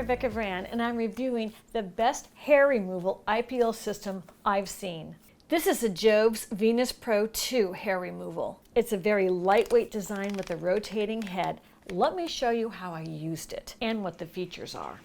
Rebecca Brand, and I'm reviewing the best hair removal IPL system I've seen. This is the JOVS Venus Pro 2 hair removal. It's a very lightweight design with a rotating head. Let me show you how I used it and what the features are.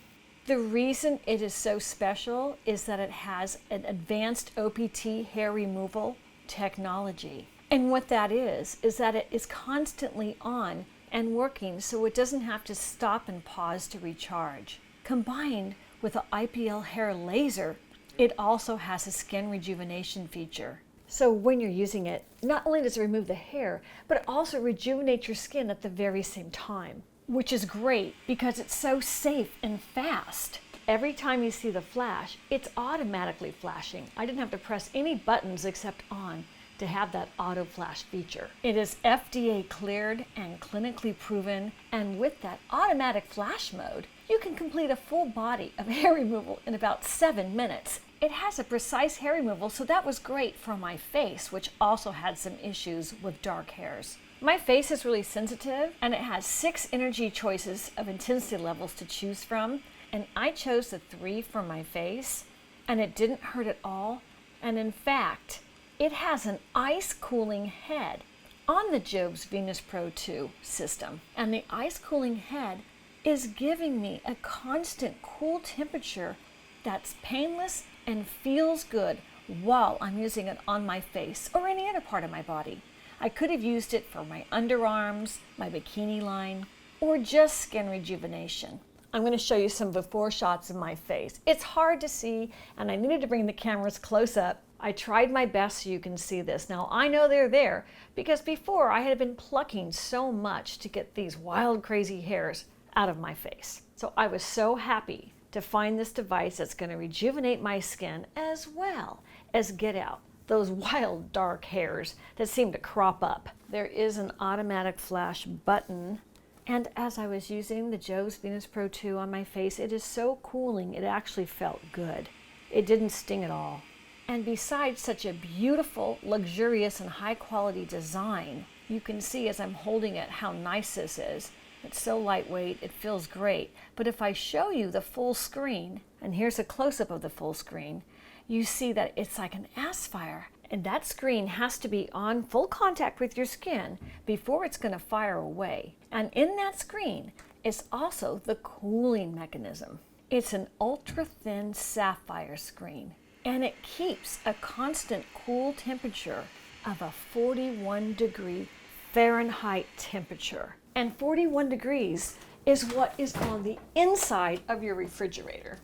The reason it is so special is that it has an advanced OPT hair removal technology. And what that is that it is constantly on and working, so it doesn't have to stop and pause to recharge. Combined with the IPL hair laser, it also has a skin rejuvenation feature. So when you're using it, not only does it remove the hair, but it also rejuvenates your skin at the very same time, which is great because it's so safe and fast. Every time you see the flash, it's automatically flashing. I didn't have to press any buttons except on to have that auto flash feature. It is FDA cleared and clinically proven, and with that automatic flash mode, you can complete a full body of hair removal in about 7 minutes. It has a precise hair removal, so that was great for my face, which also had some issues with dark hairs. My face is really sensitive, and it has 6 energy choices of intensity levels to choose from, and I chose the 3 for my face, and it didn't hurt at all. And in fact, it has an ice cooling head on the JOVS Venus Pro 2 system. And the ice cooling head is giving me a constant cool temperature that's painless and feels good while I'm using it on my face or any other part of my body. I could have used it for my underarms, my bikini line, or just skin rejuvenation. I'm going to show you some before shots of my face. It's hard to see, and I needed to bring the cameras close up. I tried my best so you can see this. Now I know they're there because before I had been plucking so much to get these wild, crazy hairs out of my face. So I was so happy to find this device that's going to rejuvenate my skin as well as get out those wild, dark hairs that seem to crop up. There is an automatic flash button. And as I was using the JOVS Venus Pro 2 on my face, it is so cooling, it actually felt good. It didn't sting at all. And besides such a beautiful, luxurious, and high-quality design, you can see as I'm holding it how nice this is. It's so lightweight, it feels great. But if I show you the full screen, and here's a close-up of the full screen, you see that it's like an sapphire. And that screen has to be on full contact with your skin before it's going to fire away. And in that screen is also the cooling mechanism. It's an ultra-thin sapphire screen, and it keeps a constant cool temperature of a 41-degree Fahrenheit temperature. And 41 degrees is what is on the inside of your refrigerator.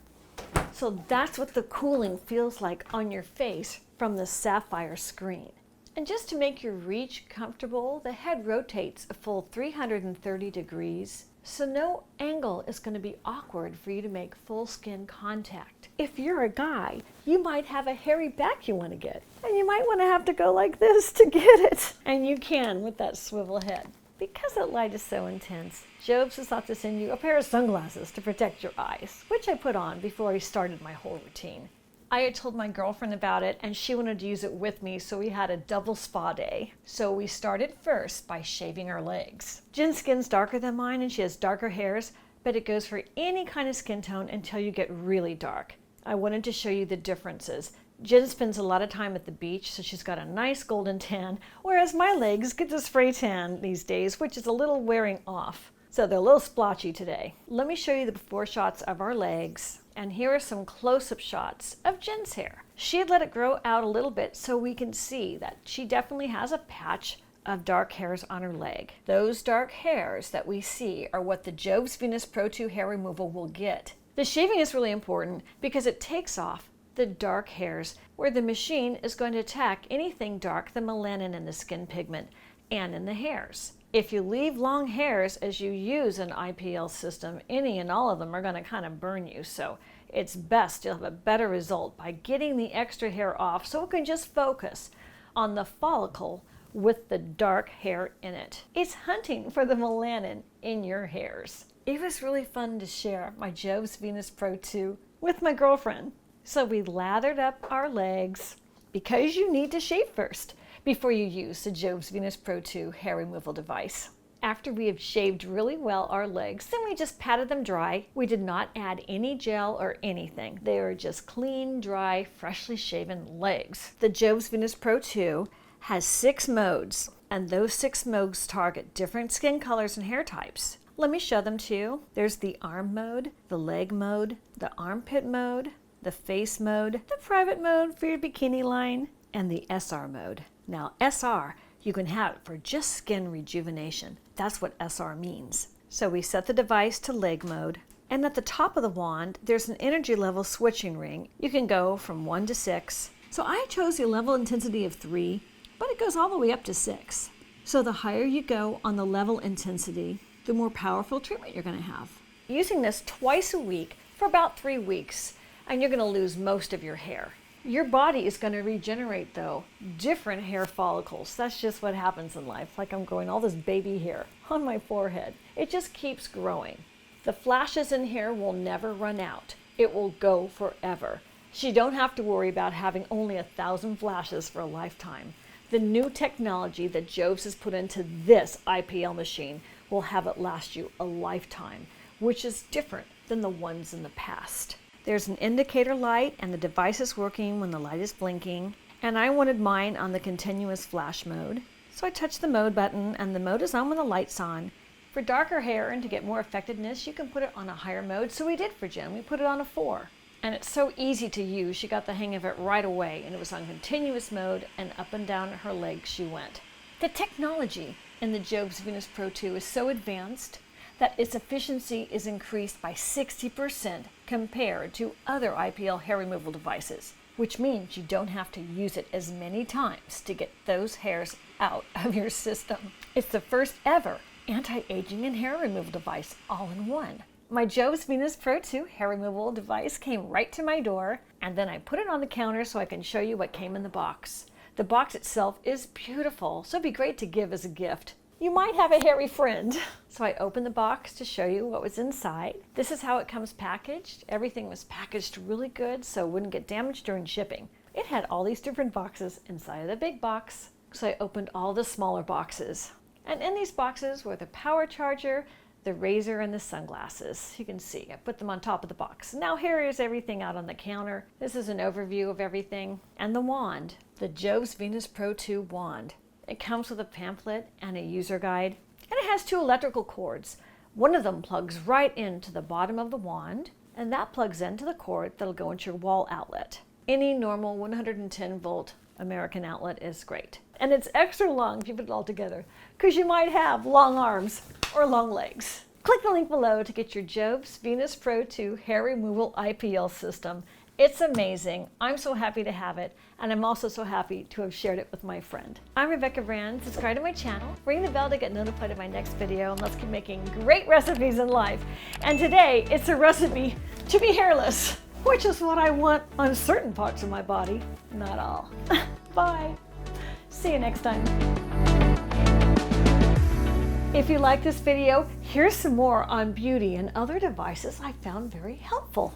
So that's what the cooling feels like on your face from the sapphire screen. And just to make your reach comfortable, the head rotates a full 330 degrees, so no angle is going to be awkward for you to make full skin contact. If you're a guy, you might have a hairy back you want to get, and you might want to have to go like this to get it. And you can with that swivel head. Because that light is so intense, JOVS has thought to send you a pair of sunglasses to protect your eyes, which I put on before I started my whole routine. I had told my girlfriend about it, and she wanted to use it with me, so we had a double spa day. So we started first by shaving our legs. Jen's skin's darker than mine, and she has darker hairs, but it goes for any kind of skin tone until you get really dark. I wanted to show you the differences. Jen spends a lot of time at the beach, so she's got a nice golden tan, whereas my legs get the spray tan these days, which is a little wearing off. So they're a little splotchy today. Let me show you the before shots of our legs, and here are some close-up shots of Jen's hair. She had let it grow out a little bit so we can see that she definitely has a patch of dark hairs on her leg. Those dark hairs that we see are what the JOVS Venus Pro 2 hair removal will get. The shaving is really important because it takes off the dark hairs where the machine is going to attack anything dark, the melanin in the skin pigment and in the hairs. If you leave long hairs as you use an IPL system, any and all of them are going to kind of burn you. So it's best you'll have a better result by getting the extra hair off so it can just focus on the follicle with the dark hair in it. It's hunting for the melanin in your hairs. It was really fun to share my JOVS Venus Pro 2 with my girlfriend. So we lathered up our legs because you need to shave first before you use the JOVS Venus Pro 2 hair removal device. After we have shaved really well our legs, then we just patted them dry. We did not add any gel or anything. They are just clean, dry, freshly shaven legs. The JOVS Venus Pro 2 has 6 modes, and those 6 modes target different skin colors and hair types. Let me show them to you. There's the arm mode, the leg mode, the armpit mode, the face mode, the private mode for your bikini line, and the SR mode. Now SR, you can have it for just skin rejuvenation. That's what SR means. So we set the device to leg mode, and at the top of the wand, there's an energy level switching ring. You can go from 1 to 6. So I chose a level intensity of 3, but it goes all the way up to 6. So the higher you go on the level intensity, the more powerful treatment you're going to have. Using this twice a week for about 3 weeks, and you're going to lose most of your hair. Your body is going to regenerate, though, different hair follicles. That's just what happens in life. Like I'm growing all this baby hair on my forehead. It just keeps growing. The flashes in hair will never run out. It will go forever. So you don't have to worry about having only 1,000 flashes for a lifetime. The new technology that JOVS has put into this IPL machine will have it last you a lifetime, which is different than the ones in the past. There's an indicator light, and the device is working when the light is blinking. And I wanted mine on the continuous flash mode. So I touched the mode button, and the mode is on when the light's on. For darker hair and to get more effectiveness, you can put it on a higher mode. So we did for Jen. We put it on a 4. And it's so easy to use. She got the hang of it right away, and it was on continuous mode, and up and down her legs she went. The technology in the JOVS Venus Pro 2 is so advanced that its efficiency is increased by 60% compared to other IPL hair removal devices, which means you don't have to use it as many times to get those hairs out of your system. It's the first ever anti-aging and hair removal device all in one. My JOVS Venus Pro 2 hair removal device came right to my door, and then I put it on the counter so I can show you what came in the box. The box itself is beautiful, so it'd be great to give as a gift. You might have a hairy friend. So I opened the box to show you what was inside. This is how it comes packaged. Everything was packaged really good so it wouldn't get damaged during shipping. It had all these different boxes inside of the big box. So I opened all the smaller boxes. And in these boxes were the power charger, the razor, and the sunglasses. You can see, I put them on top of the box. Now here is everything out on the counter. This is an overview of everything. And the wand, the JOVS Venus Pro 2 wand. It comes with a pamphlet and a user guide, and it has 2 electrical cords. One of them plugs right into the bottom of the wand, and that plugs into the cord that'll go into your wall outlet. Any normal 110 volt American outlet is great. And it's extra long if you put it all together, because you might have long arms or long legs. Click the link below to get your JOVS Venus Pro 2 hair removal IPL system. It's amazing. I'm so happy to have it, and I'm also so happy to have shared it with my friend. I'm Rebecca Brand. Subscribe to my channel, ring the bell to get notified of my next video, and let's keep making great recipes in life. And today, it's a recipe to be hairless, which is what I want on certain parts of my body, not all. Bye. See you next time. If you like this video, here's some more on beauty and other devices I found very helpful.